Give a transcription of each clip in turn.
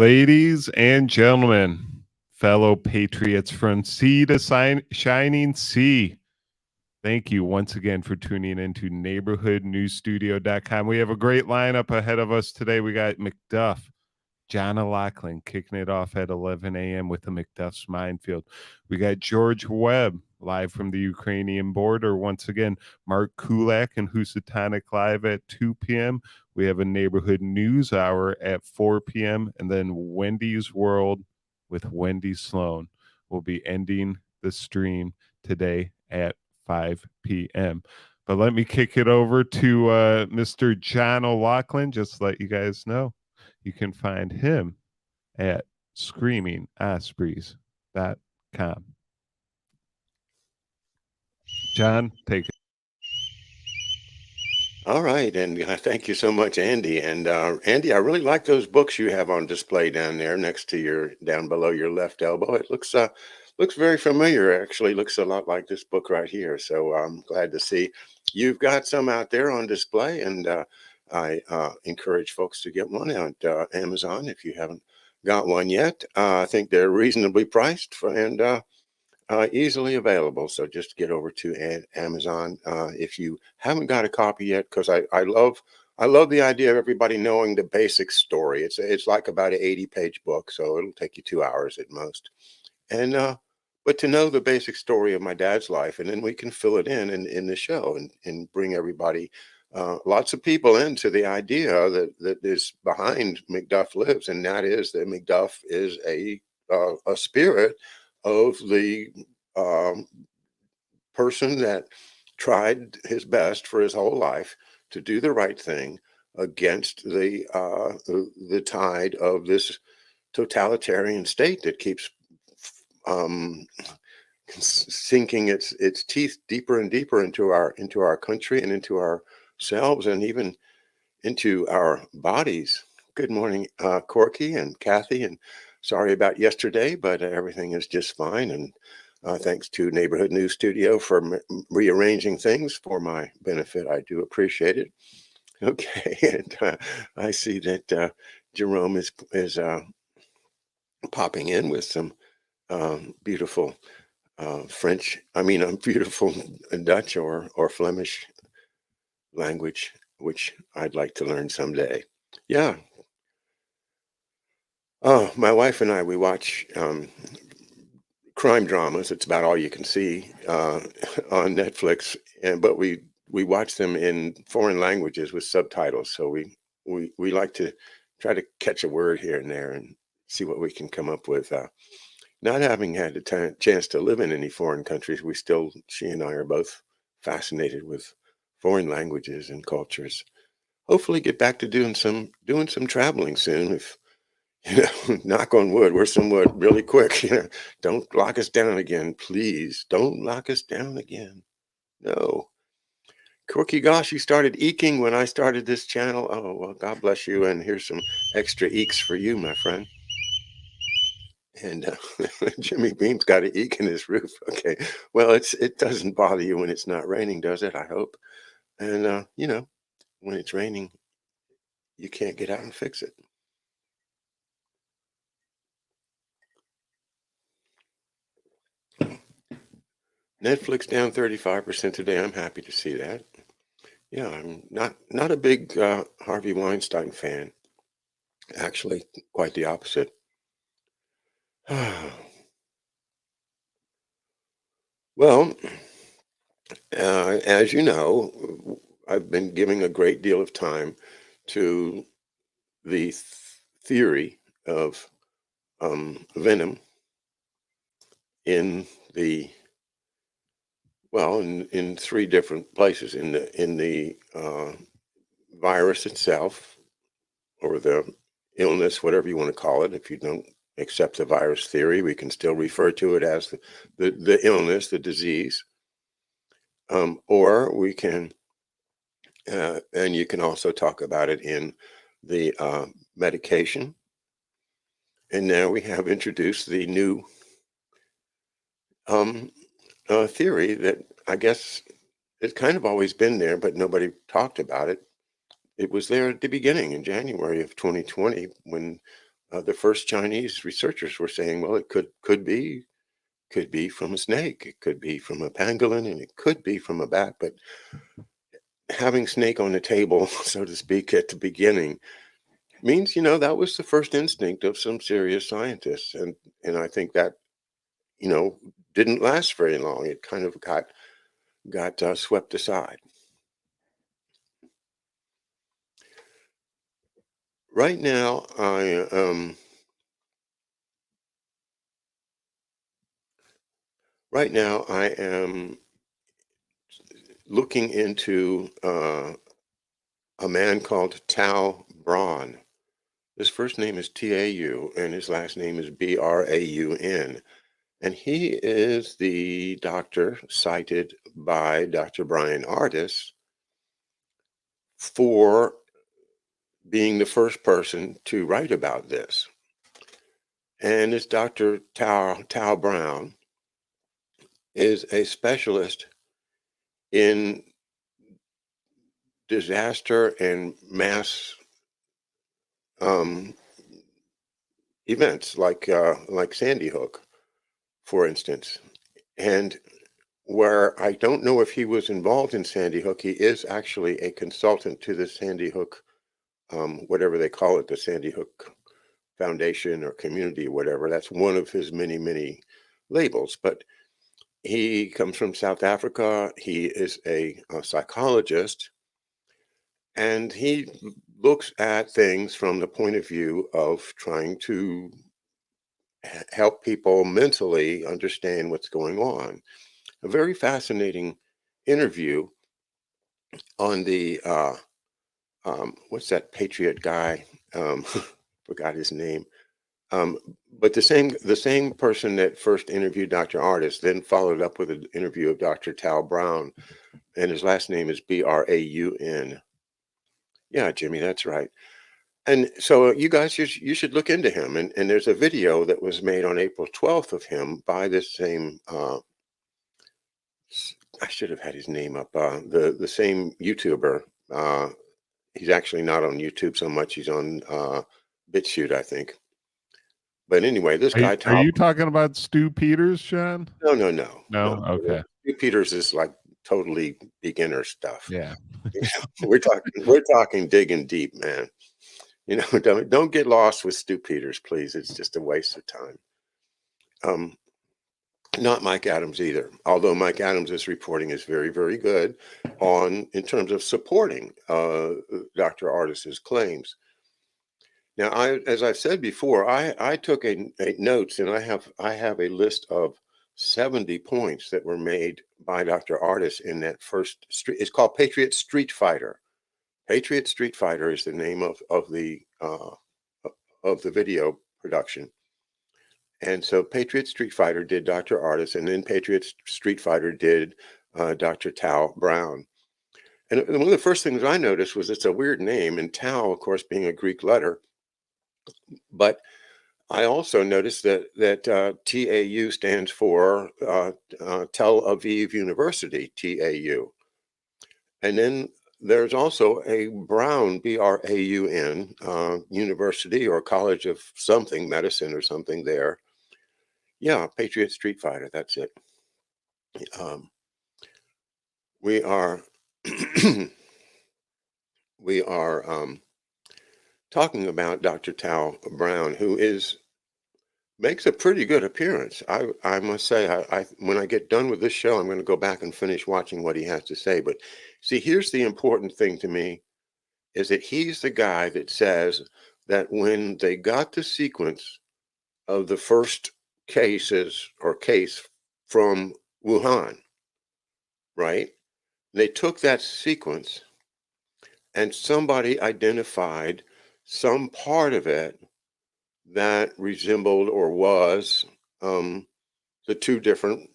Ladies and gentlemen, fellow patriots from sea to shining sea, thank you once again for tuning into neighborhoodnewsstudio.com. We have a great lineup ahead of us today. We got McDuff, John O'Loughlin kicking it off at 11 a.m. with the McDuff's Mindfield. We got George Webb live from the Ukrainian border. Once again, Mark Kulak and Housatonic live at 2 p.m. We have a neighborhood news hour at 4 p.m. And then Wendy's World with Wendy Sloan will be ending the stream today at 5 p.m. But let me kick it over to Mr. John O'Loughlin, just to let you guys know. You can find him at screamingospreys.com. John, take it. All right, and thank you so much, Andy. And Andy, I really like those books you have on display down there next to down below your left elbow. It looks very familiar. Actually, looks a lot like this book right here. So I'm glad to see you've got some out there on display, and I encourage folks to get one at Amazon if you haven't got one yet. I think they're reasonably priced and easily available. So just get over to Amazon if you haven't got a copy yet, because I love the idea of everybody knowing the basic story. It's like about an 80-page book, so it'll take you 2 hours at most. And but to know the basic story of my dad's life, and then we can fill it in the show and bring everybody, lots of people, into the idea that is behind McDuff Lives, and that is that McDuff is a spirit of the person that tried his best for his whole life to do the right thing against the tide of this totalitarian state that keeps sinking its teeth deeper and deeper into our country and into ourselves and even into our bodies. Good morning, Corky and Kathy, and sorry about yesterday, but everything is just fine. And thanks to Neighborhood News Studio for rearranging things for my benefit. I do appreciate it. Okay, and I see that Jerome is popping in with some beautiful beautiful Dutch or Flemish language, which I'd like to learn someday. Yeah. Oh, my wife and I, we watch crime dramas. It's about all you can see on Netflix, but we watch them in foreign languages with subtitles. So we like to try to catch a word here and there and see what we can come up with. Not having had the chance to live in any foreign countries, she and I are both fascinated with foreign languages and cultures. Hopefully get back to doing some traveling soon. If knock on wood, we're somewhat really quick. Don't lock us down again, please. Don't lock us down again. No. Corky, gosh, you started eking when I started this channel. Oh, well, God bless you. And here's some extra eeks for you, my friend. And Jimmy Beam's got an eek in his roof. Okay. Well, it doesn't bother you when it's not raining, does it? I hope. And, when it's raining, you can't get out and fix it. Netflix down 35% today. I'm happy to see that. Yeah, I'm not a big Harvey Weinstein fan. Actually, quite the opposite. Well, as you know, I've been giving a great deal of time to the theory of venom in in three different places: in the virus itself, or the illness, whatever you want to call it. If you don't accept the virus theory, we can still refer to it as the illness, the disease. Or we can, and you can also talk about it in the medication. And now we have introduced the new theory that I guess it's kind of always been there, but nobody talked about it. It was there at the beginning in January of 2020 when the first Chinese researchers were saying, well, it could be from a snake, it could be from a pangolin, and it could be from a bat. But having snake on the table, so to speak, at the beginning means, that was the first instinct of some serious scientists. And I think that, didn't last very long. It kind of got swept aside. Right now, I am looking into a man called Tao Braun. His first name is T-A-U, and his last name is B-R-A-U-N. And he is the doctor cited by Dr. Brian Ardis for being the first person to write about this. And this Dr. Tao Brown is a specialist in disaster and mass events like Sandy Hook, for instance. And where I don't know if he was involved in Sandy Hook, he is actually a consultant to the Sandy Hook, whatever they call it, the Sandy Hook Foundation or community, whatever. That's one of his many, many labels. But he comes from South Africa. He is a psychologist, and he looks at things from the point of view of trying to help people mentally understand what's going on. A very fascinating interview on the what's that Patriot guy? Forgot his name. But the same person that first interviewed Dr. Ardis then followed up with an interview of Dr. Tao Brown, and his last name is B-R-A-U-N. Yeah, Jimmy, that's right. And so you guys, you should look into him. And there's a video that was made on April 12th of him by this same, I should have had his name up, the same YouTuber. He's actually not on YouTube so much. He's on BitChute, I think. But anyway, this guy. Are you talking about Stu Peters, Sean? No. Okay. Stu Peters is like totally beginner stuff. Yeah. We're talking digging deep, man. Don't get lost with Stu Peters, please. It's just a waste of time. Not Mike Adams either, although Mike Adams's reporting is very, very good in terms of supporting Dr. Ardis's claims. Now, as I've said before, I took a notes, and I have a list of 70 points that were made by Dr. Ardis in that first street. It's called Patriot Street Fighter. Patriot Street Fighter is the name of the video production. And so Patriot Street Fighter did Dr. Ardis, and then Patriot Street Fighter did Dr. Tao Brown. And one of the first things I noticed was it's a weird name, and Tao, of course, being a Greek letter. But I also noticed that TAU stands for Tel Aviv University, TAU. And then there's also a Brown, B-R-A-U-N, university or college of something, medicine or something there. Yeah, Patriot Street Fighter, that's it. We are talking about Dr. Tao Brown, who makes a pretty good appearance. I must say, when I get done with this show, I'm going to go back and finish watching what he has to say. But see, here's the important thing to me, is that he's the guy that says that when they got the sequence of the first case from Wuhan, right? They took that sequence and somebody identified some part of it that resembled or was the two different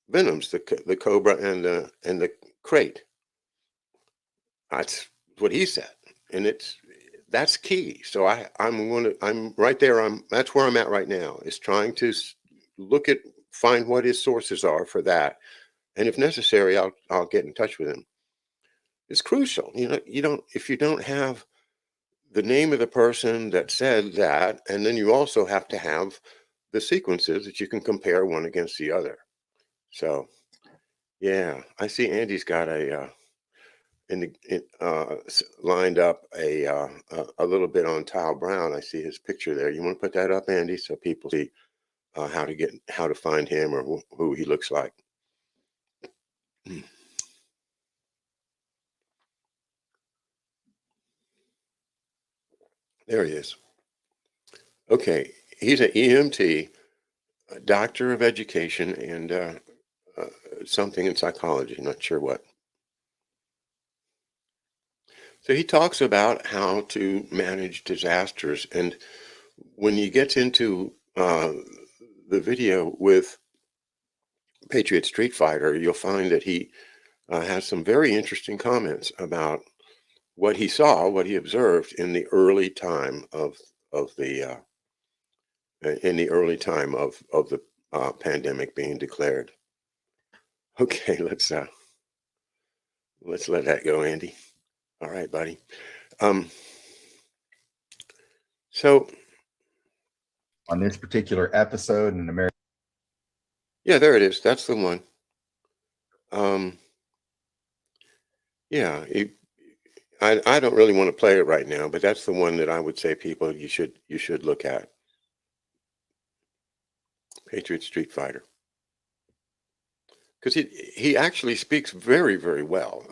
venoms, the cobra and the crate. That's what he said, and that's key. So I'm right there. That's where I'm at right now, is trying to find what his sources are for that, and if necessary, I'll get in touch with him. It's crucial. If you don't have the name of the person that said that, and then you also have to have the sequences that you can compare one against the other. So, yeah, I see Andy's got lined up a little bit on Tile Brown. I see his picture there. You want to put that up, Andy, so people see how to find him or who he looks like. There he is. Okay, he's an EMT, a doctor of education, and something in psychology, not sure what. So he talks about how to manage disasters, and when he gets into the video with Patriot Street Fighter, you'll find that he has some very interesting comments about what he saw, what he observed in the early time of the pandemic being declared. Okay, let's let that go, Andy. All right, buddy. So on this particular episode in America. Yeah, there it is. That's the one. Yeah, I don't really want to play it right now, but that's the one that I would say people you should look at. Patriot Street Fighter. Because he actually speaks very, very well.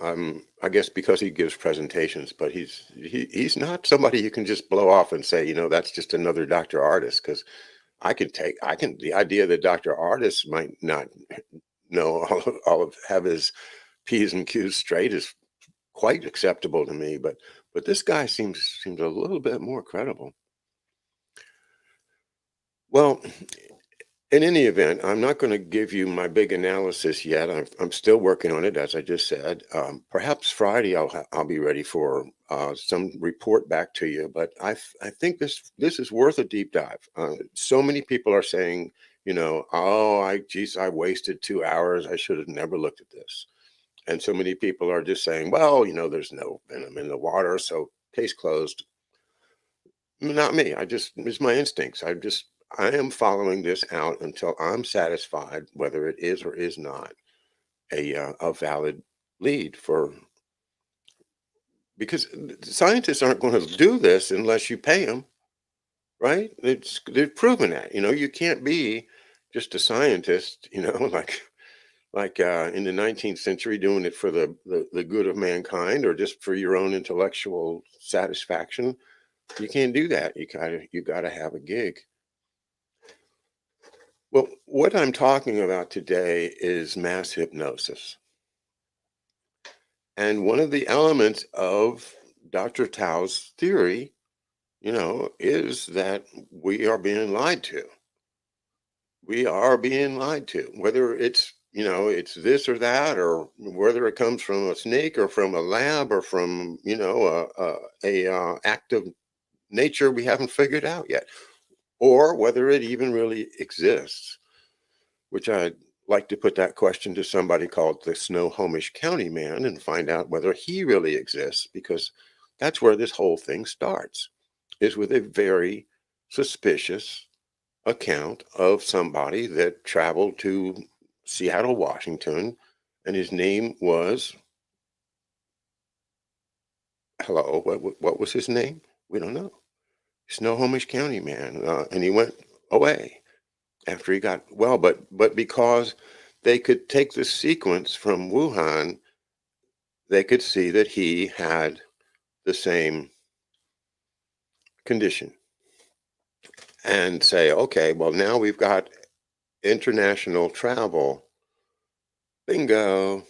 I guess because he gives presentations, but he's not somebody you can just blow off and say, that's just another Dr. Artist. Because the idea that Dr. Artist might not know have his P's and Q's straight is quite acceptable to me, but this guy seems a little bit more credible. Well, in any event, I'm not going to give you my big analysis yet. I'm still working on it, as I just said. Perhaps Friday I'll be ready for some report back to you. But I think this is worth a deep dive. So many people are saying, I wasted 2 hours. I should have never looked at this. And so many people are just saying, well, there's no venom in the water, so case closed. Not me. It's my instincts. I am following this out until I'm satisfied whether it is or is not a valid lead because scientists aren't going to do this unless you pay them, right? They've proven that. You can't be just a scientist, like in the 19th century, doing it for the good of mankind or just for your own intellectual satisfaction. You can't do that. You gotta have a gig. Well, what I'm talking about today is mass hypnosis. And one of the elements of Dr. Tao's theory, is that we are being lied to. We are being lied to, whether it's this or that, or whether it comes from a snake or from a lab or from, a act of nature we haven't figured out yet, or whether it even really exists, which I'd like to put that question to somebody called the Snohomish County man and find out whether he really exists, because that's where this whole thing starts, is with a very suspicious account of somebody that traveled to Seattle, Washington, and his name was, hello, what was his name? We don't know. Snohomish County man, and he went away after he got well, but because they could take the sequence from Wuhan, they could see that he had the same condition and say, okay, well, now we've got international travel. Bingo.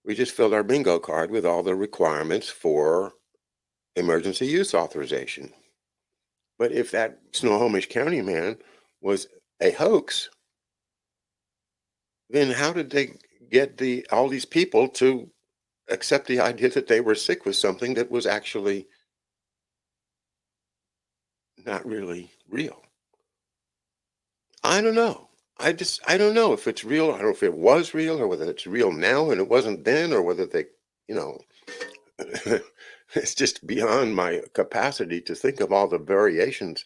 We just filled our bingo card with all the requirements for emergency use authorization. But if that Snohomish County man was a hoax, then how did they get all these people to accept the idea that they were sick with something that was actually not really real? I don't know. I don't know if it's real. I don't know if it was real or whether it's real now and it wasn't then, or whether they, it's just beyond my capacity to think of all the variations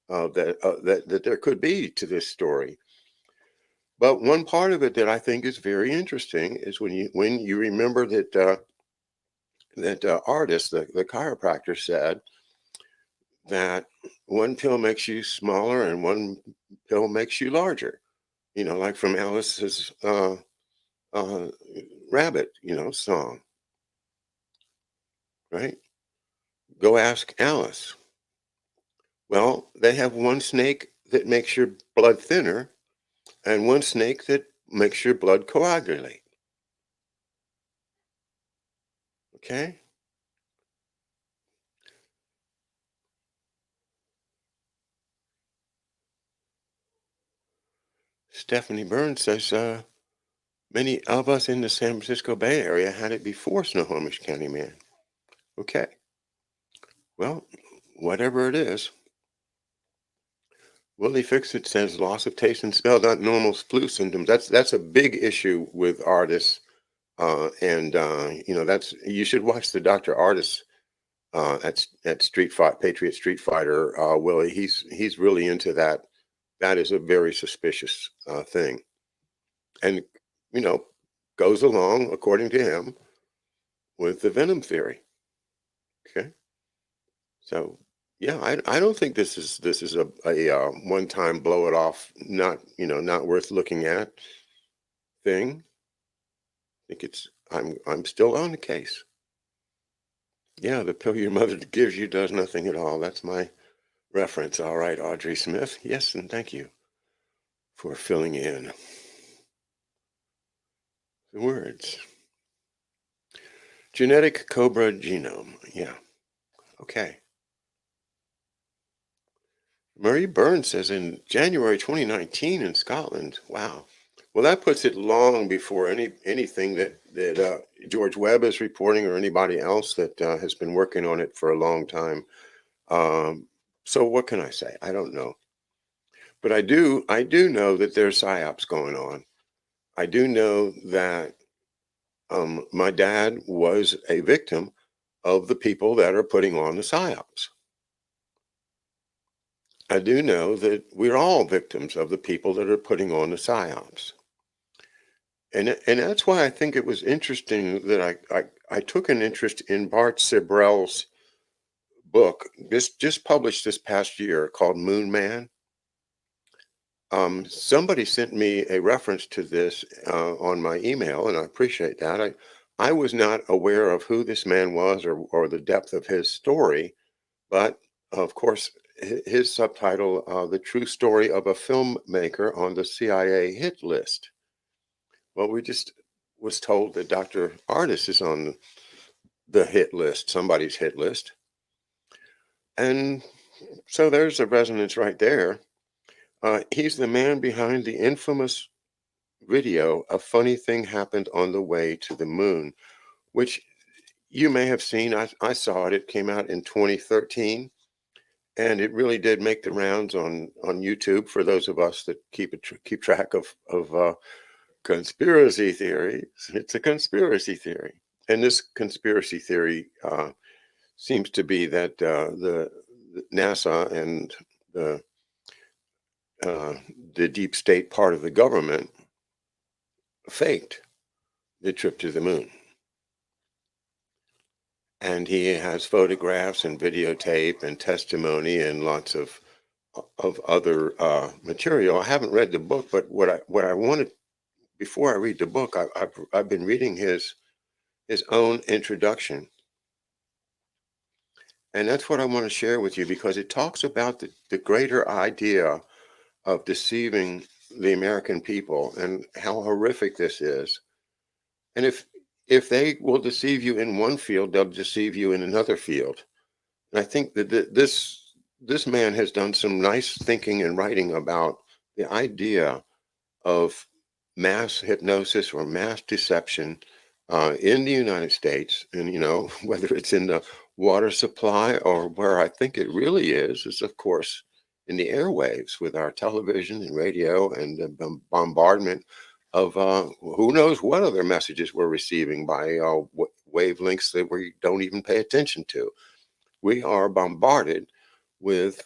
that there could be to this story. But one part of it that I think is very interesting is when you remember that artist, the chiropractor, said that one pill makes you smaller and one pill makes you larger. Like from Alice's uh, rabbit, song, right? Go ask Alice. Well, they have one snake that makes your blood thinner and one snake that makes your blood coagulate. Okay? Stephanie Burns says many of us in the San Francisco Bay Area had it before Snohomish County Man. Okay. Well, whatever it is. Willie Fixit says loss of taste and smell, not normal flu symptoms. That's a big issue with artists. That's, you should watch the Dr. Artist at Street Fight, Patriot Street Fighter, Willie. He's really into that. That is a very suspicious thing. And, goes along, according to him, with the venom theory. Okay. So, yeah, I don't think this is a one-time blow it off, not worth looking at thing. I think I'm still on the case. Yeah, the pill your mother gives you does nothing at all. That's my reference. All right, Audrey Smith. Yes, and thank you for filling in the words. Genetic cobra genome. Yeah. Okay. Marie Burns says in January 2019 in Scotland. Wow. Well, that puts it long before anything that George Webb is reporting or anybody else that has been working on it for a long time. So what can I say? I don't know. But I do know that there's psyops going on. I do know that my dad was a victim of the people that are putting on the psyops. I do know that we're all victims of the people that are putting on the psyops. And that's why I think it was interesting that I took an interest in Bart Sibrel's book, just published this past year, called Moon Man. Somebody sent me a reference to this on my email, and I appreciate that. I was not aware of who this man was or the depth of his story, but of course, his subtitle, The True Story of a Filmmaker on the CIA Hit List. Well, we just was told that Dr. Artist is on the hit list, somebody's hit list. And so there's a resonance right there. He's the man behind the infamous video, A Funny Thing Happened on the Way to the Moon, which you may have seen. I saw it. It came out in 2013. And it really did make the rounds on YouTube for those of us that keep track of conspiracy theories. It's a conspiracy theory. And this conspiracy theory seems to be that the NASA and the deep state part of the government faked the trip to the moon. And he has photographs and videotape and testimony and lots of other material. I haven't read the book, but what I wanted before I read the book, I've been reading his own introduction, and that's what I want to share with you because it talks about the greater idea of deceiving the American people and how horrific this is. And if they will deceive you in one field, they'll deceive you in another field. And I think that this man has done some nice thinking and writing about the idea of mass hypnosis or mass deception in the United States. And, whether it's in the water supply or where I think it really is of course, in the airwaves with our television and radio and the bombardment of who knows what other messages we're receiving by wavelengths that we don't even pay attention to. We are bombarded with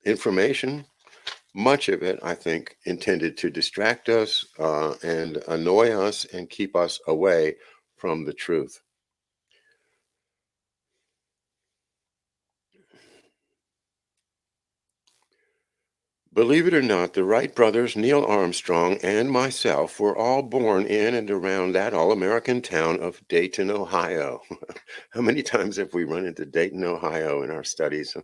information, much of it, I think, intended to distract us and annoy us and keep us away from the truth. Believe it or not, the Wright brothers, Neil Armstrong, and myself were all born in and around that all-American town of Dayton, Ohio. How many times have we run into Dayton, Ohio in our studies?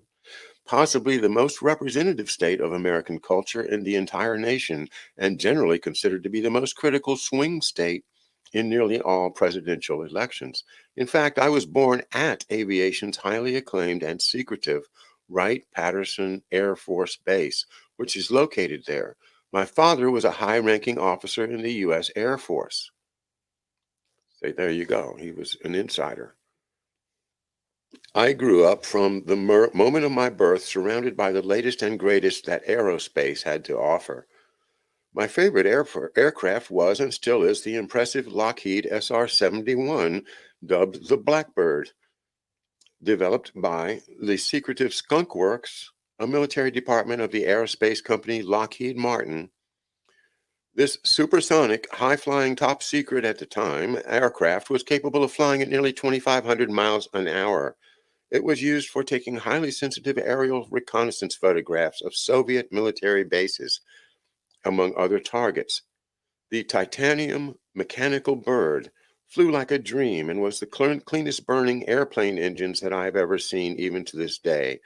Possibly the most representative state of American culture in the entire nation, and generally considered to be the most critical swing state in nearly all presidential elections. In fact, I was born at aviation's highly acclaimed and secretive Wright-Patterson Air Force Base, which is located there. My father was a high-ranking officer in the U.S. Air Force. So there you go. He was an insider. I grew up from the moment of my birth surrounded by the latest and greatest that aerospace had to offer. My favorite aircraft was and still is the impressive Lockheed SR-71, dubbed the Blackbird, developed by the secretive Skunk Works, a military department of the aerospace company Lockheed Martin. This supersonic, high-flying, top-secret at the time aircraft was capable of flying at nearly 2,500 miles an hour. It was used for taking highly sensitive aerial reconnaissance photographs of Soviet military bases, among other targets. The titanium mechanical bird flew like a dream and was the cleanest burning airplane engines that I've ever seen, even to this day.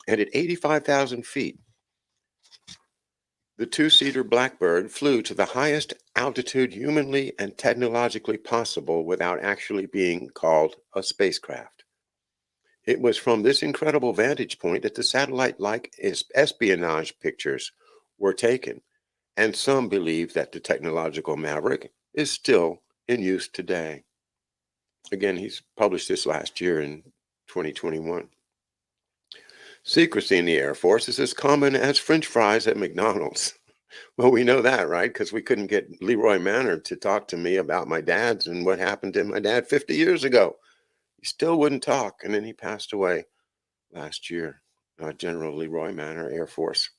And at 85,000 feet, the two-seater Blackbird flew to the highest altitude humanly and technologically possible without actually being called a spacecraft. It was from this incredible vantage point that the satellite-like espionage pictures were taken, and some believe that the technological maverick is still in use today. Again, he's published this last year in 2021. Secrecy in the Air Force is as common as French fries at McDonald's. Well, we know that, right? Because we couldn't get Leroy Manor to talk to me about my dad's and what happened to my dad 50 years ago. He still wouldn't talk, and then he passed away last year. General Leroy Manor, Air Force,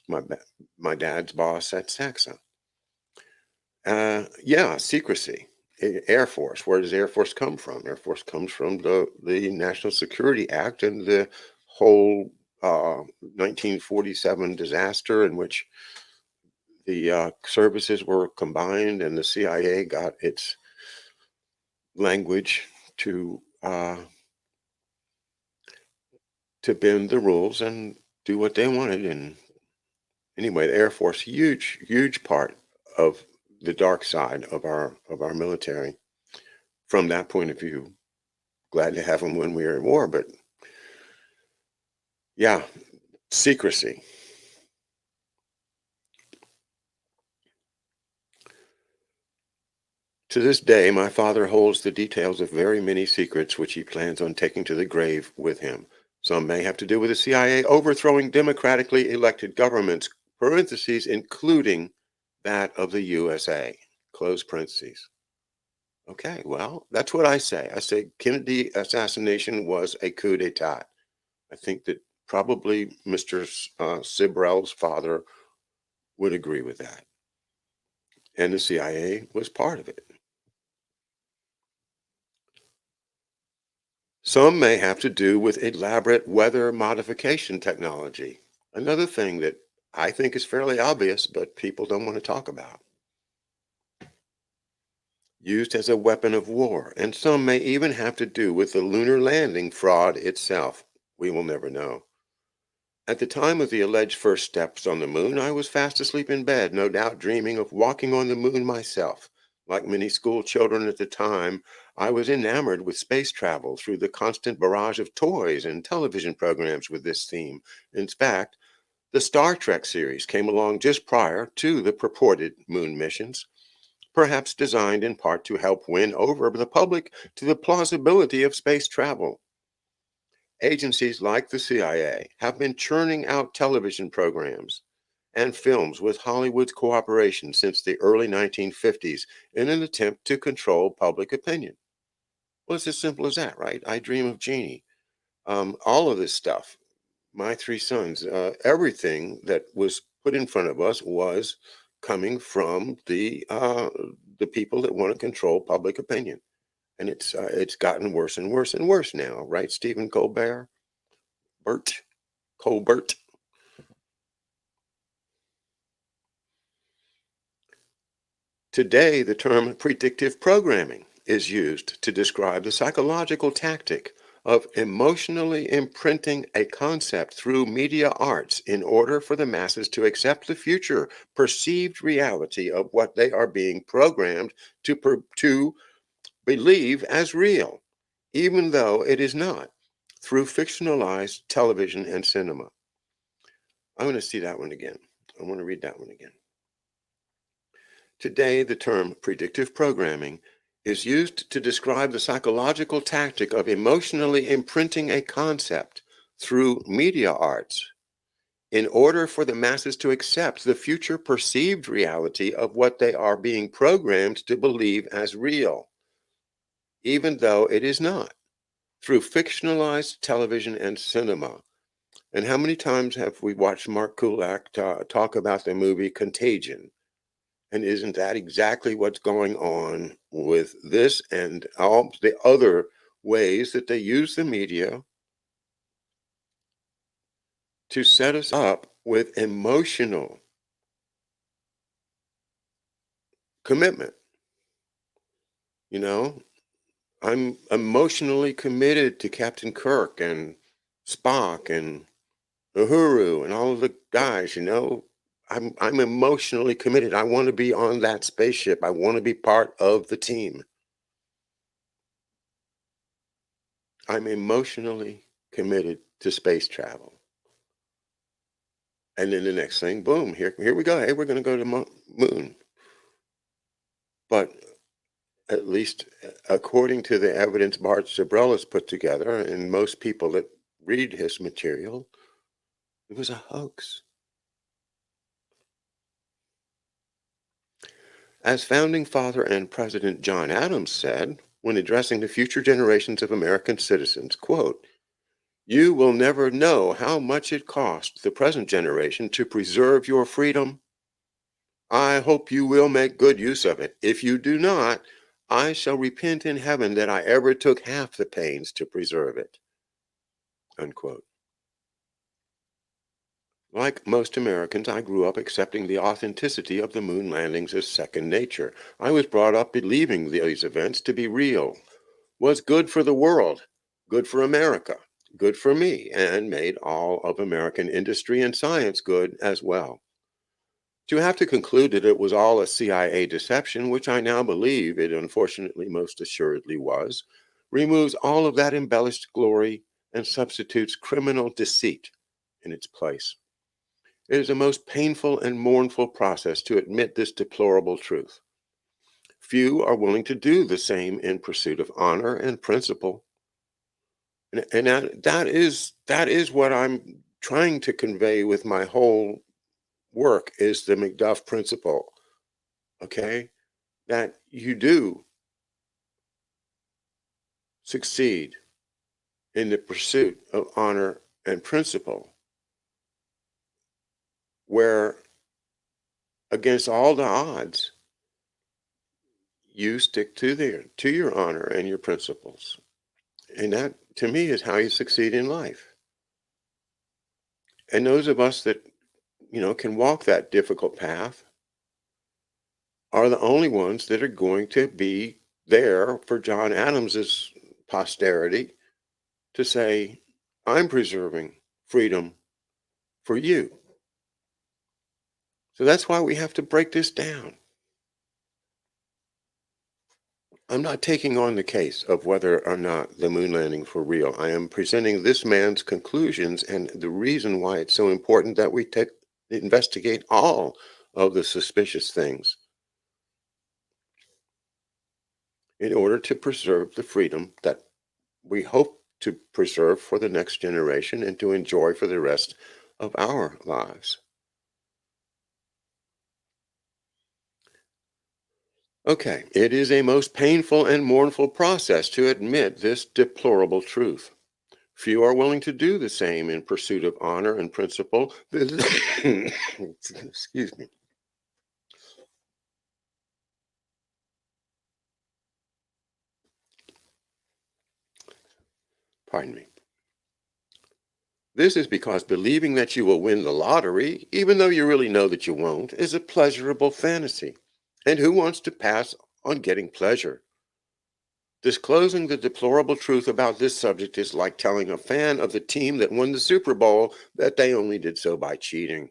my dad's boss at SACSA. Yeah, secrecy. Air Force. Where does Air Force come from? Air Force comes from the National Security Act and the whole 1947 disaster in which the services were combined and the CIA got its language to bend the rules and do what they wanted. And anyway, the Air Force, huge part of the dark side of our military. From that point of view, glad to have them when we were at war, but yeah, secrecy. To this day, my father holds the details of very many secrets which he plans on taking to the grave with him. Some may have to do with the CIA overthrowing democratically elected governments, parentheses, including that of the USA, close parentheses. Okay, well, that's what I say. I say Kennedy assassination was a coup d'etat. I think that probably Mr. Sibrel's father would agree with that. And the CIA was part of it. Some may have to do with elaborate weather modification technology. Another thing that I think is fairly obvious, but people don't want to talk about. Used as a weapon of war, and some may even have to do with the lunar landing fraud itself. We will never know. At the time of the alleged first steps on the moon, I was fast asleep in bed, no doubt dreaming of walking on the moon myself. Like many school children at the time, I was enamored with space travel through the constant barrage of toys and television programs with this theme. In fact, the Star Trek series came along just prior to the purported moon missions, perhaps designed in part to help win over the public to the plausibility of space travel. Agencies like the CIA have been churning out television programs and films with Hollywood's cooperation since the early 1950s in an attempt to control public opinion. Well, it's as simple as that, right? I Dream of Jeannie. All of this stuff, My Three Sons, everything that was put in front of us was coming from the people that want to control public opinion. And it's gotten worse and worse and worse now, right? Stephen Colbert, Colbert. Today, the term predictive programming is used to describe the psychological tactic of emotionally imprinting a concept through media arts in order for the masses to accept the future perceived reality of what they are being programmed to believe as real, even though it is not, through fictionalized television and cinema. I want to see that one again. I want to read that one again. Today, the term predictive programming is used to describe the psychological tactic of emotionally imprinting a concept through media arts in order for the masses to accept the future perceived reality of what they are being programmed to believe as real, even though it is not, through fictionalized television and cinema. And how many times have we watched Mark Kulak talk about the movie Contagion? And isn't that exactly what's going on with this and all the other ways that they use the media to set us up with emotional commitment? You know, I'm emotionally committed to Captain Kirk and Spock and Uhuru and all of the guys, you know. I'm emotionally committed. I want to be on that spaceship. I want to be part of the team. I'm emotionally committed to space travel. And then the next thing, boom, here we go. Hey, we're going to go to the moon. But at least according to the evidence Bart Zabrellis put together and most people that read his material, it was a hoax. As founding father and President John Adams said when addressing the future generations of American citizens, quote, "You will never know how much it cost the present generation to preserve your freedom. I hope you will make good use of it. If you do not, I shall repent in heaven that I ever took half the pains to preserve it." Unquote. Like most Americans, I grew up accepting the authenticity of the moon landings as second nature. I was brought up believing these events to be real, was good for the world, good for America, good for me, and made all of American industry and science good as well. To have to conclude that it was all a CIA deception, which I now believe it unfortunately most assuredly was, removes all of that embellished glory and substitutes criminal deceit in its place. It is a most painful and mournful process to admit this deplorable truth. Few are willing to do the same in pursuit of honor and principle. And that is what I'm trying to convey with my whole work is the McDuff principle. Okay? That you do succeed in the pursuit of honor and principle, where against all the odds, you stick to your honor and your principles. And that, to me, is how you succeed in life. And those of us that, can walk that difficult path are the only ones that are going to be there for John Adams's posterity to say, I'm preserving freedom for you. So that's why we have to break this down. I'm not taking on the case of whether or not the moon landings were real. I am presenting this man's conclusions and the reason why it's so important that we investigate all of the suspicious things in order to preserve the freedom that we hope to preserve for the next generation and to enjoy for the rest of our lives. Okay, it is a most painful and mournful process to admit this deplorable truth. Few are willing to do the same in pursuit of honor and principle. Excuse me. Pardon me. This is because believing that you will win the lottery, even though you really know that you won't, is a pleasurable fantasy. And who wants to pass on getting pleasure? Disclosing the deplorable truth about this subject is like telling a fan of the team that won the Super Bowl that they only did so by cheating.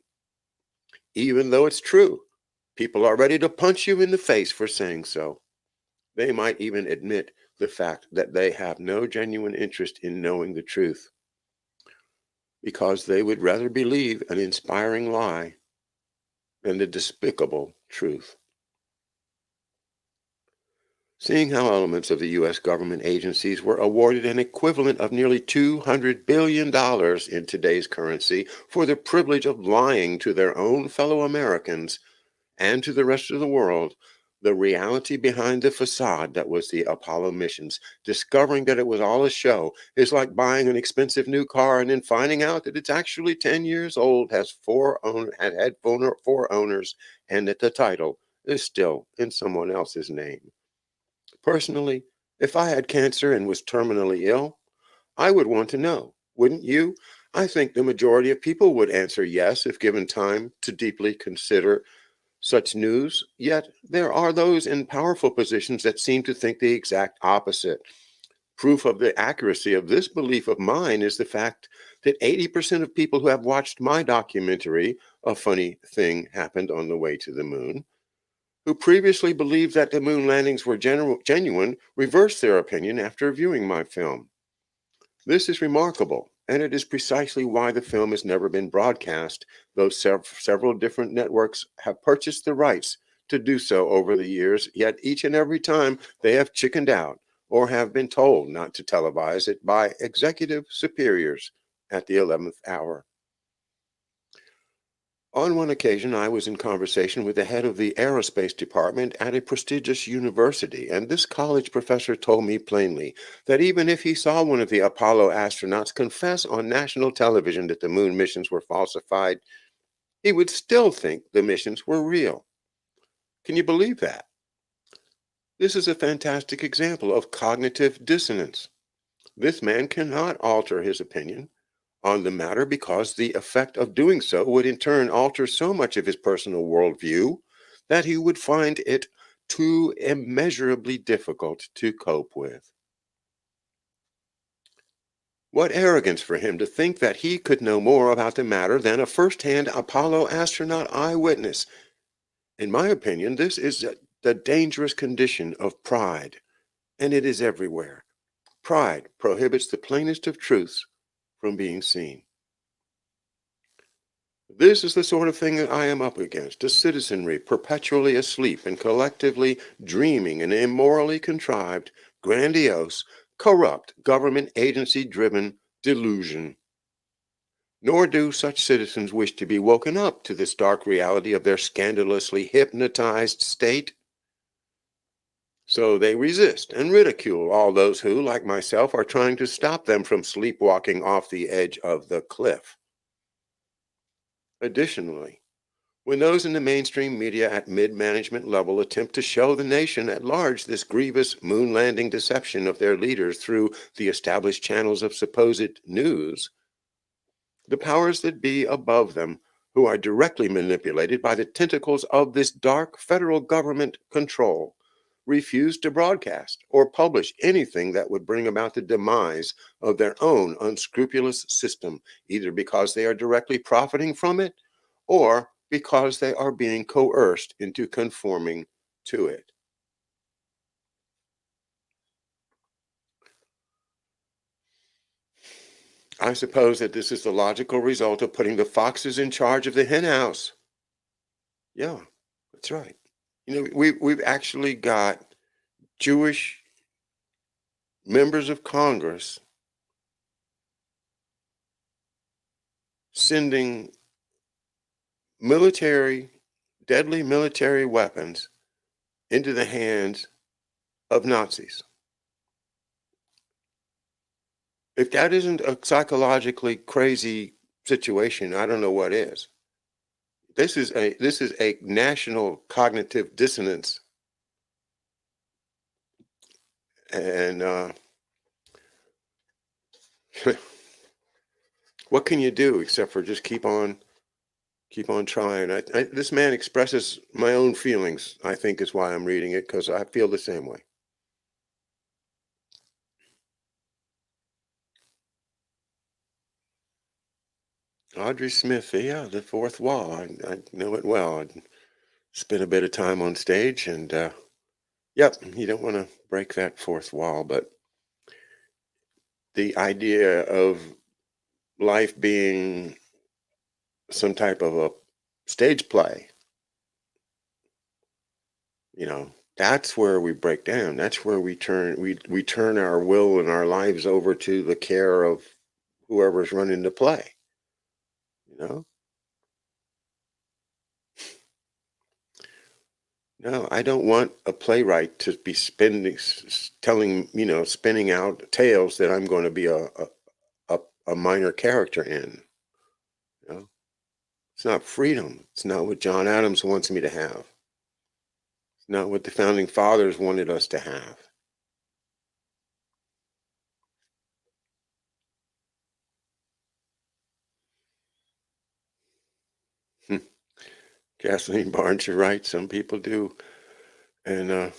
Even though it's true, people are ready to punch you in the face for saying so. They might even admit the fact that they have no genuine interest in knowing the truth, because they would rather believe an inspiring lie than the despicable truth. Seeing how elements of the U.S. government agencies were awarded an equivalent of nearly $200 billion in today's currency for the privilege of lying to their own fellow Americans and to the rest of the world, the reality behind the facade that was the Apollo missions, discovering that it was all a show, is like buying an expensive new car and then finding out that it's actually 10 years old, had four owners, and that the title is still in someone else's name. Personally, if I had cancer and was terminally ill, I would want to know, wouldn't you? I think the majority of people would answer yes if given time to deeply consider such news. Yet there are those in powerful positions that seem to think the exact opposite. Proof of the accuracy of this belief of mine is the fact that 80% of people who have watched my documentary, A Funny Thing Happened on the Way to the Moon, who previously believed that the moon landings were genuine, reversed their opinion after viewing my film. This is remarkable, and it is precisely why the film has never been broadcast, though several different networks have purchased the rights to do so over the years, yet each and every time they have chickened out or have been told not to televise it by executive superiors at the 11th hour. On one occasion, I was in conversation with the head of the aerospace department at a prestigious university, and this college professor told me plainly that even if he saw one of the Apollo astronauts confess on national television that the moon missions were falsified, he would still think the missions were real. Can you believe that? This is a fantastic example of cognitive dissonance. This man cannot alter his opinion on the matter because the effect of doing so would in turn alter so much of his personal worldview that he would find it too immeasurably difficult to cope with. What arrogance for him to think that he could know more about the matter than a first-hand Apollo astronaut eyewitness. In my opinion, this is the dangerous condition of pride, and it is everywhere. Pride prohibits the plainest of truths from being seen. This is the sort of thing that I am up against, a citizenry perpetually asleep and collectively dreaming an immorally contrived, grandiose, corrupt, government agency-driven delusion. Nor do such citizens wish to be woken up to this dark reality of their scandalously hypnotized state. So they resist and ridicule all those who, like myself, are trying to stop them from sleepwalking off the edge of the cliff. Additionally, when those in the mainstream media at mid-management level attempt to show the nation at large this grievous moon landing deception of their leaders through the established channels of supposed news, the powers that be above them, who are directly manipulated by the tentacles of this dark federal government control, refuse to broadcast or publish anything that would bring about the demise of their own unscrupulous system, either because they are directly profiting from it or because they are being coerced into conforming to it. I suppose that this is the logical result of putting the foxes in charge of the hen house. Yeah, that's right. We've actually got Jewish members of Congress sending deadly military weapons into the hands of Nazis. If that isn't a psychologically crazy situation, I don't know what is. This is a national cognitive dissonance, and what can you do except for just keep on trying? This man expresses my own feelings, I think, is why I'm reading it, because I feel the same way. Audrey Smith, yeah, the fourth wall. I know it well. I spent a bit of time on stage, and yep, you don't want to break that fourth wall, but the idea of life being some type of a stage play, that's where we break down. That's where we turn our will and our lives over to the care of whoever's running the play. No, I don't want a playwright to be spinning out tales that I'm going to be a minor character in. It's not freedom. It's not what John Adams wants me to have. It's not what the founding fathers wanted us to have. Kathleen Barnes, you're right. Some people do. And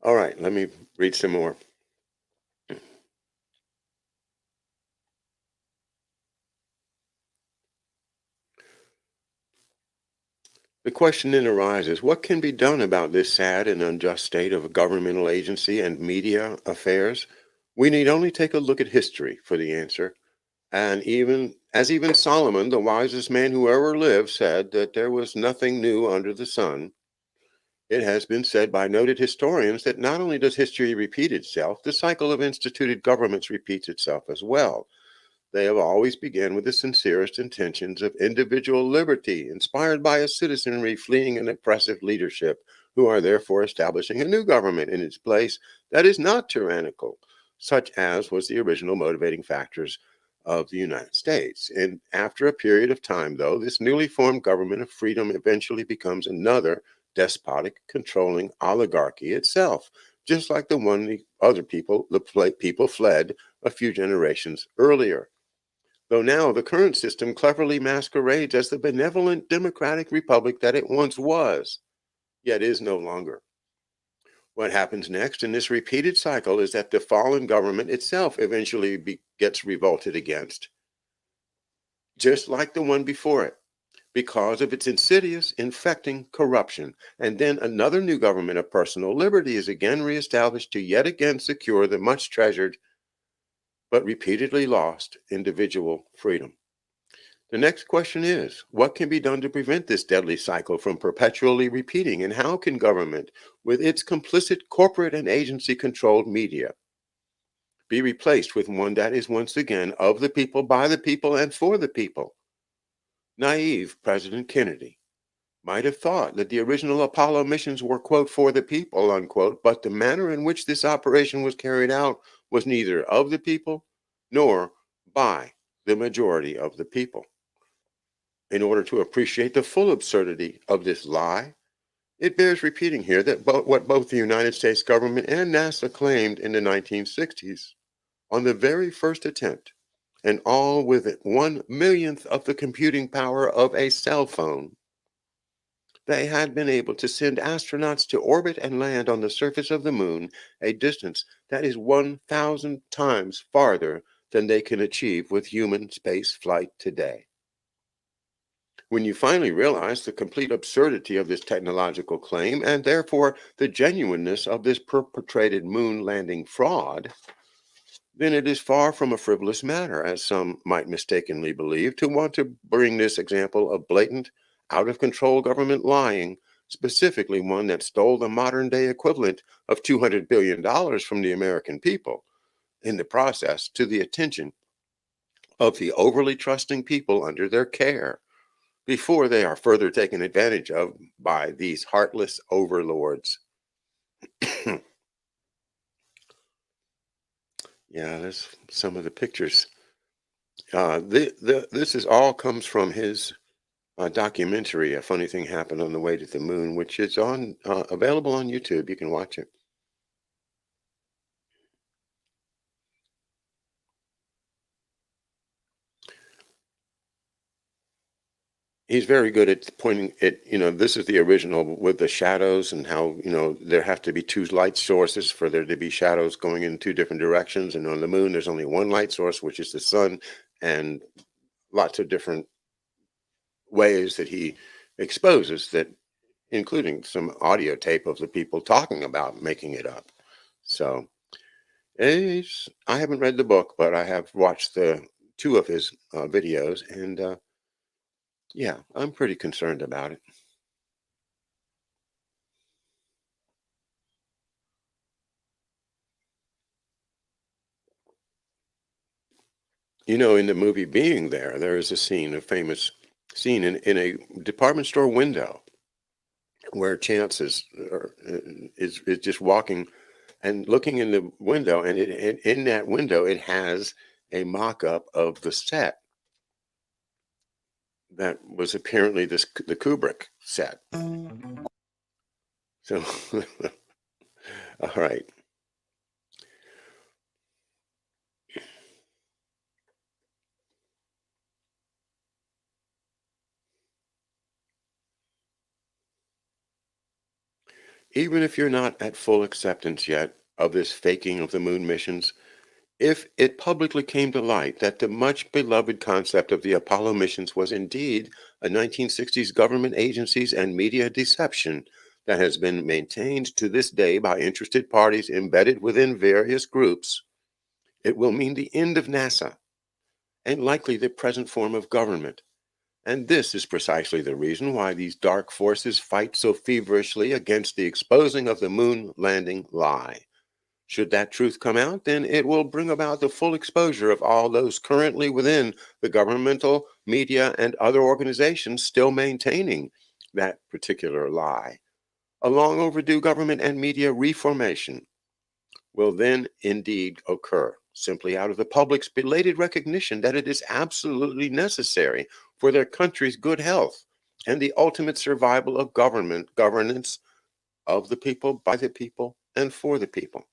all right, let me read some more. The question then arises, what can be done about this sad and unjust state of a governmental agency and media affairs? We need only take a look at history for the answer. And even Solomon, the wisest man who ever lived, said that there was nothing new under the sun. It has been said by noted historians that not only does history repeat itself, the cycle of instituted governments repeats itself as well. They have always begun with the sincerest intentions of individual liberty, inspired by a citizenry fleeing an oppressive leadership, who are therefore establishing a new government in its place that is not tyrannical, such as was the original motivating factors of the United States. And after a period of time, though, this newly formed government of freedom eventually becomes another despotic, controlling oligarchy itself, just like the one the people fled a few generations earlier. Though now the current system cleverly masquerades as the benevolent democratic republic that it once was, yet is no longer. What happens next in this repeated cycle is that the fallen government itself eventually gets revolted against, just like the one before it, because of its insidious, infecting corruption. And then another new government of personal liberty is again reestablished to yet again secure the much treasured but repeatedly lost individual freedom. The next question is, what can be done to prevent this deadly cycle from perpetually repeating? And how can government, with its complicit corporate and agency-controlled media, be replaced with one that is once again of the people, by the people, and for the people? Naive President Kennedy might have thought that the original Apollo missions were, quote, for the people, unquote, but the manner in which this operation was carried out was neither of the people nor by the majority of the people. In order to appreciate the full absurdity of this lie, it bears repeating here that what both the United States government and NASA claimed in the 1960s, on the very first attempt, and all with 1/1,000,000th of the computing power of a cell phone, they had been able to send astronauts to orbit and land on the surface of the moon, a distance that is 1,000 times farther than they can achieve with human space flight today. When you finally realize the complete absurdity of this technological claim, and therefore the genuineness of this perpetrated moon landing fraud, then it is far from a frivolous matter, as some might mistakenly believe, to want to bring this example of blatant, out of control government lying, specifically one that stole the modern day equivalent of $200 billion from the American people, in the process to the attention of the overly trusting people under their care before they are further taken advantage of by these heartless overlords. Yeah, there's some of the pictures. This is all comes from his documentary, A Funny Thing Happened on the Way to the Moon, which is on available on YouTube. You can watch it. He's very good at pointing at, this is the original with the shadows and how, there have to be two light sources for there to be shadows going in two different directions. And on the moon, there's only one light source, which is the sun, and lots of different ways that he exposes that, including some audio tape of the people talking about making it up. So I haven't read the book, but I have watched the two of his videos, and yeah, I'm pretty concerned about it. In the movie Being there is a famous scene in a department store window where Chance is just walking and looking in the window, and in that window it has a mock-up of the set that was apparently the Kubrick set. So, all right. Even if you're not at full acceptance yet of this faking of the moon missions, if it publicly came to light that the much beloved concept of the Apollo missions was indeed a 1960s government agencies and media deception that has been maintained to this day by interested parties embedded within various groups, it will mean the end of NASA and likely the present form of government. And this is precisely the reason why these dark forces fight so feverishly against the exposing of the moon landing lie. Should that truth come out, then it will bring about the full exposure of all those currently within the governmental, media, and other organizations still maintaining that particular lie. A long overdue government and media reformation will then indeed occur, simply out of the public's belated recognition that it is absolutely necessary for their country's good health and the ultimate survival of governance of the people, by the people, and for the people.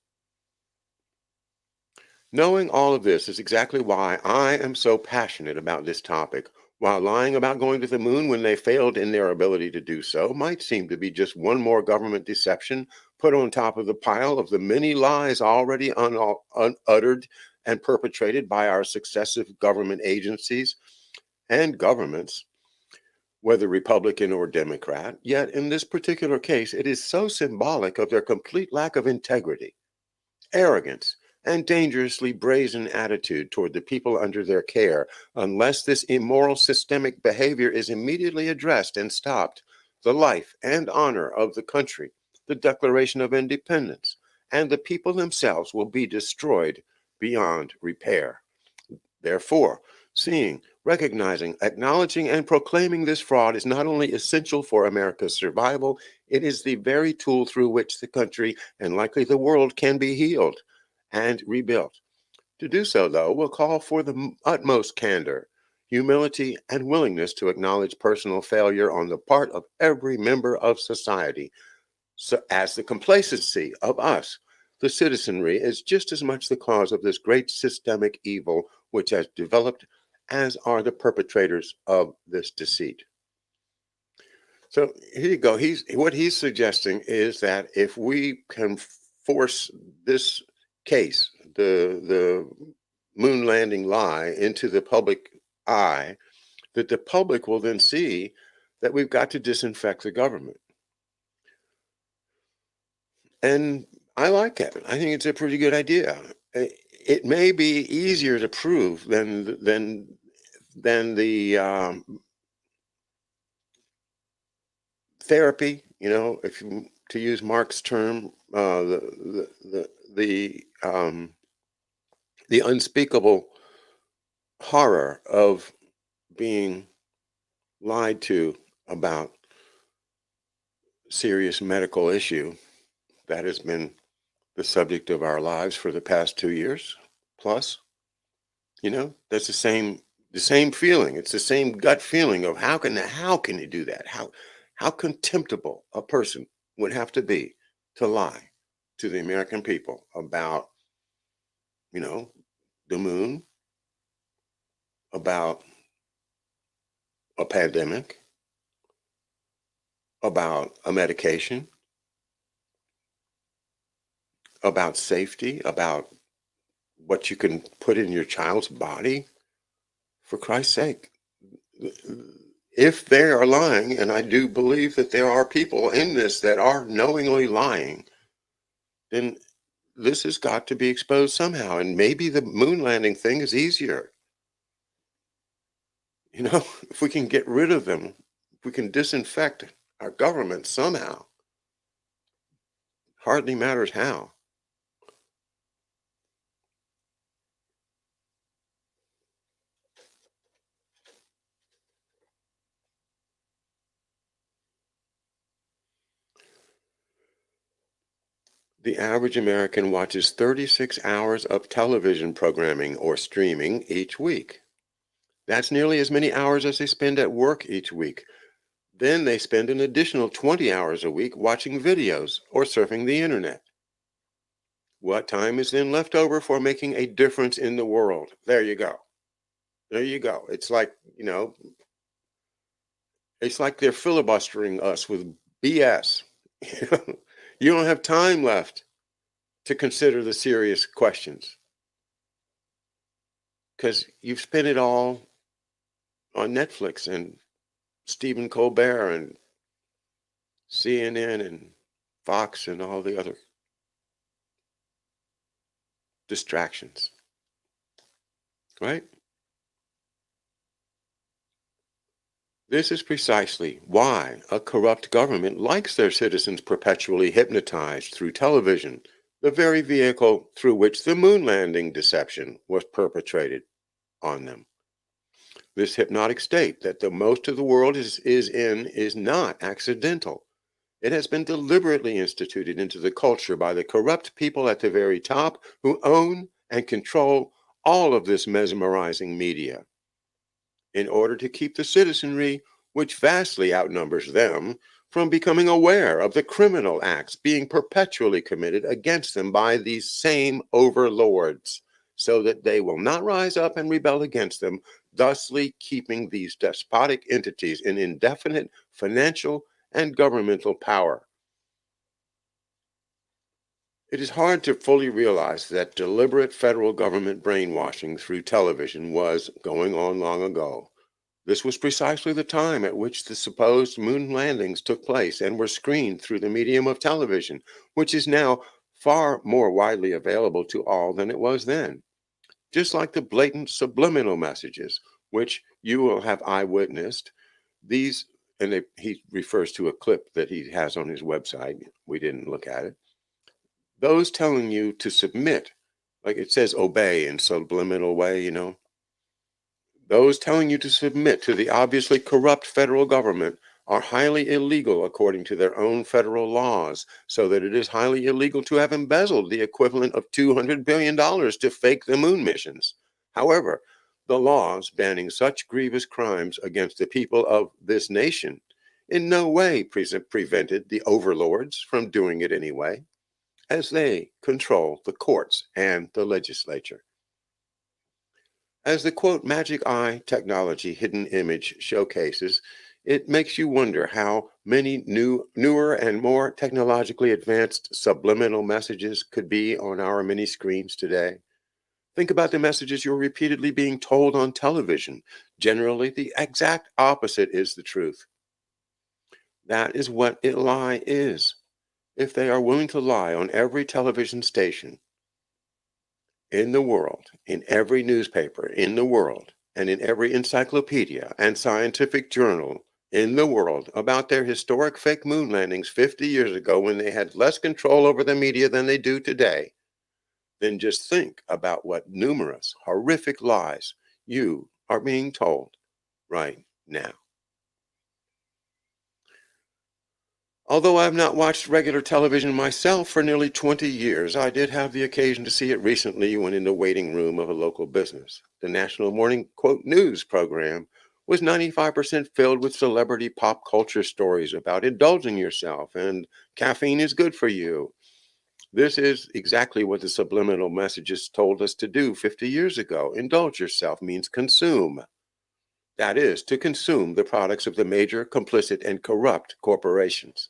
Knowing all of this is exactly why I am so passionate about this topic. While lying about going to the moon when they failed in their ability to do so might seem to be just one more government deception put on top of the pile of the many lies already unuttered and perpetrated by our successive government agencies and governments, whether Republican or Democrat, yet in this particular case, it is so symbolic of their complete lack of integrity, arrogance, and dangerously brazen attitude toward the people under their care. Unless this immoral systemic behavior is immediately addressed and stopped, the life and honor of the country, the Declaration of Independence, and the people themselves will be destroyed beyond repair. Therefore, seeing, recognizing, acknowledging, and proclaiming this fraud is not only essential for America's survival, it is the very tool through which the country and likely the world can be healed and rebuilt. To do so, though, will call for the utmost candor, humility, and willingness to acknowledge personal failure on the part of every member of society, so as the complacency of us, the citizenry, is just as much the cause of this great systemic evil which has developed as are the perpetrators of this deceit. So here you go. What he's suggesting is that if we can force this case, the moon landing lie, into the public eye, that the public will then see that we've got to disinfect the government. And I like it. I think it's a pretty good idea. It may be easier to prove than the therapy. If you, to use Mark's term, the unspeakable horror of being lied to about serious medical issue that has been the subject of our lives for the past 2 years plus, that's the same feeling. It's the same gut feeling of how can you do that? How contemptible a person would have to be to lie to the American people about, you know, the moon, about a pandemic, about a medication, about safety, about what you can put in your child's body. For Christ's sake, if they are lying, and I do believe that there are people in this that are knowingly lying, then this has got to be exposed somehow. And maybe the moon landing thing is easier. If we can get rid of them, if we can disinfect our government somehow, hardly matters how. The average American watches 36 hours of television programming or streaming each week. That's nearly as many hours as they spend at work each week. Then they spend an additional 20 hours a week watching videos or surfing the internet. What time is then left over for making a difference in the world? There you go. There you go. It's like they're filibustering us with BS. You don't have time left to consider the serious questions because you've spent it all on Netflix and Stephen Colbert and CNN and Fox and all the other distractions, right? This is precisely why a corrupt government likes their citizens perpetually hypnotized through television, the very vehicle through which the moon landing deception was perpetrated on them. This hypnotic state that the most of the world is in is not accidental. It has been deliberately instituted into the culture by the corrupt people at the very top who own and control all of this mesmerizing media in order to keep the citizenry, which vastly outnumbers them, from becoming aware of the criminal acts being perpetually committed against them by these same overlords, so that they will not rise up and rebel against them, thusly keeping these despotic entities in indefinite financial and governmental power. It is hard to fully realize that deliberate federal government brainwashing through television was going on long ago. This was precisely the time at which the supposed moon landings took place and were screened through the medium of television, which is now far more widely available to all than it was then. Just like the blatant subliminal messages, which you will have eyewitnessed, he refers to a clip that he has on his website. We didn't look at it. Those telling you to submit, like it says obey in subliminal way, those telling you to submit to the obviously corrupt federal government are highly illegal according to their own federal laws, so that it is highly illegal to have embezzled the equivalent of $200 billion to fake the moon missions. However, the laws banning such grievous crimes against the people of this nation in no way prevented the overlords from doing it anyway, as they control the courts and the legislature. As the quote magic eye technology hidden image showcases, it makes you wonder how many newer and more technologically advanced subliminal messages could be on our mini screens today. Think about the messages you're repeatedly being told on television. Generally, the exact opposite is the truth. That is what a lie is. If they are willing to lie on every television station in the world, in every newspaper in the world, and in every encyclopedia and scientific journal in the world about their historic fake moon landings 50 years ago when they had less control over the media than they do today, then just think about what numerous horrific lies you are being told right now. Although I have not watched regular television myself for nearly 20 years, I did have the occasion to see it recently when in the waiting room of a local business. The national morning, quote, news program was 95% filled with celebrity pop culture stories about indulging yourself and caffeine is good for you. This is exactly what the subliminal messages told us to do 50 years ago. Indulge yourself means consume. That is, to consume the products of the major, complicit, and corrupt corporations.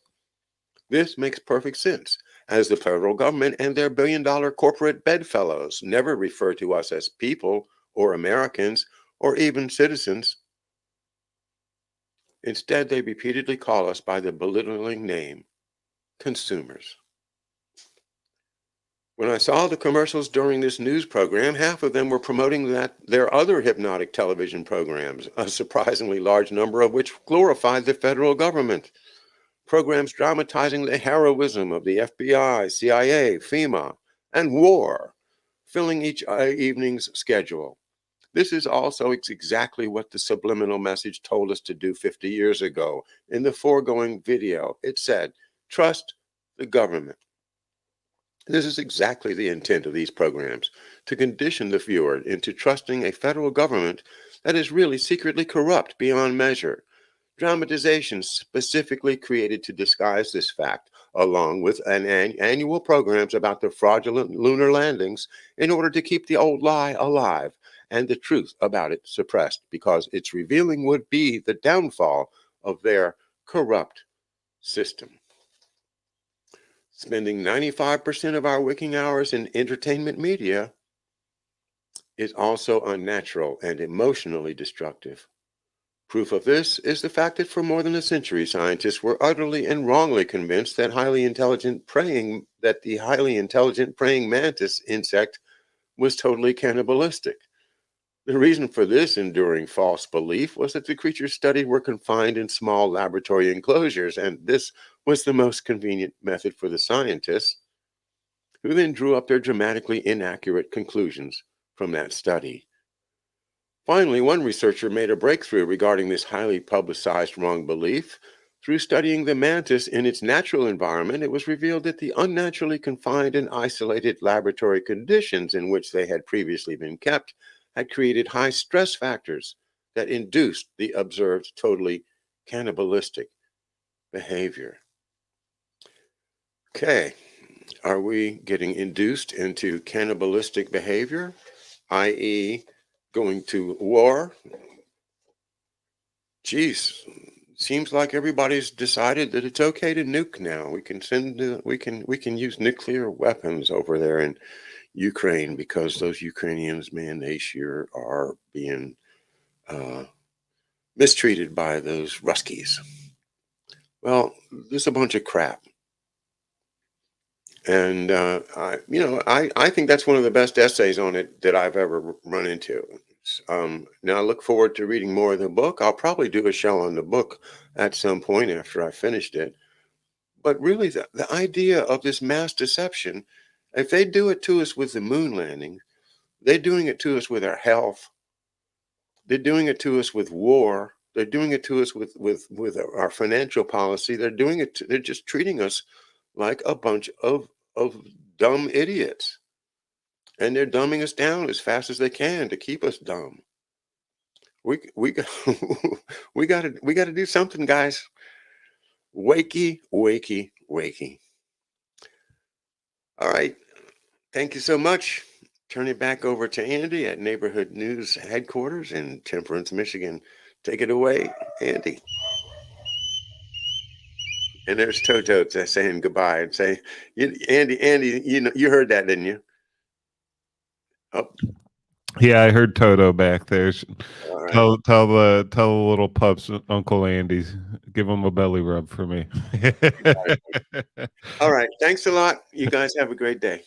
This makes perfect sense, as the federal government and their billion-dollar corporate bedfellows never refer to us as people or Americans or even citizens. Instead, they repeatedly call us by the belittling name, consumers. When I saw the commercials during this news program, half of them were promoting their other hypnotic television programs, a surprisingly large number of which glorified the federal government. Programs dramatizing the heroism of the FBI, CIA, FEMA, and war, filling each evening's schedule. This is also exactly what the subliminal message told us to do 50 years ago. In the foregoing video, it said, trust the government. This is exactly the intent of these programs, to condition the viewer into trusting a federal government that is really secretly corrupt beyond measure. Dramatization specifically created to disguise this fact, along with annual programs about the fraudulent lunar landings, in order to keep the old lie alive and the truth about it suppressed, because its revealing would be the downfall of their corrupt system. Spending 95% of our waking hours in entertainment media is also unnatural and emotionally destructive. Proof of this is the fact that for more than a century, scientists were utterly and wrongly convinced that the highly intelligent praying mantis insect was totally cannibalistic. The reason for this enduring false belief was that the creatures studied were confined in small laboratory enclosures, and this was the most convenient method for the scientists, who then drew up their dramatically inaccurate conclusions from that study. Finally, one researcher made a breakthrough regarding this highly publicized wrong belief. Through studying the mantis in its natural environment, it was revealed that the unnaturally confined and isolated laboratory conditions in which they had previously been kept had created high stress factors that induced the observed totally cannibalistic behavior. Okay, are we getting induced into cannibalistic behavior, i.e., going to war? Geez, seems like everybody's decided that it's okay to nuke now. We can use nuclear weapons over there in Ukraine, because those Ukrainians, man, they sure are being mistreated by those Ruskies. Well, this is a bunch of crap. And I think that's one of the best essays on it that I've ever run into. Now I look forward to reading more of the book. I'll probably do a show on the book at some point after I finished it. But really, the idea of this mass deception, if they do it to us with the moon landing, they're doing it to us with our health. They're doing it to us with war. They're doing it to us with our financial policy. They're just treating us like a bunch of dumb idiots. And they're dumbing us down as fast as they can to keep us dumb. We we got to do something, guys. Wakey, wakey, wakey. All right. Thank you so much. Turn it back over to Andy at Neighborhood News Headquarters in Temperance, Michigan. Take it away, Andy. And there's Toto saying goodbye and say, Andy, you heard that, didn't you? Oh. Yeah, I heard Toto back there. All right. Tell the little pups, Uncle Andy, give him a belly rub for me. All right. Thanks a lot. You guys have a great day.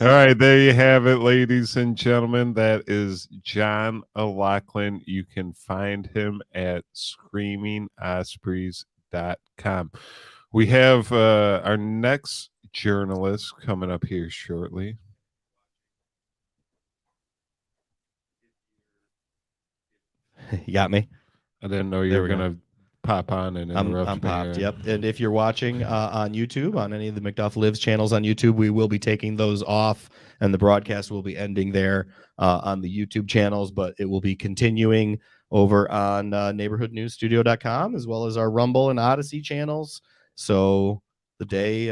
All right, there you have it, ladies and gentlemen. That is John O'Loughlin. You can find him at screamingospreys.com. We have our next journalist coming up here shortly. You got me? I didn't know you There were we go. gonna pop on and interrupt I'm me popped. here. Yep. And if you're watching on YouTube, on any of the McDuff Lives channels on YouTube, we will be taking those off, and the broadcast will be ending there on the YouTube channels, but it will be continuing over on neighborhoodnewsstudio.com as well as our Rumble and Odyssey channels. So the day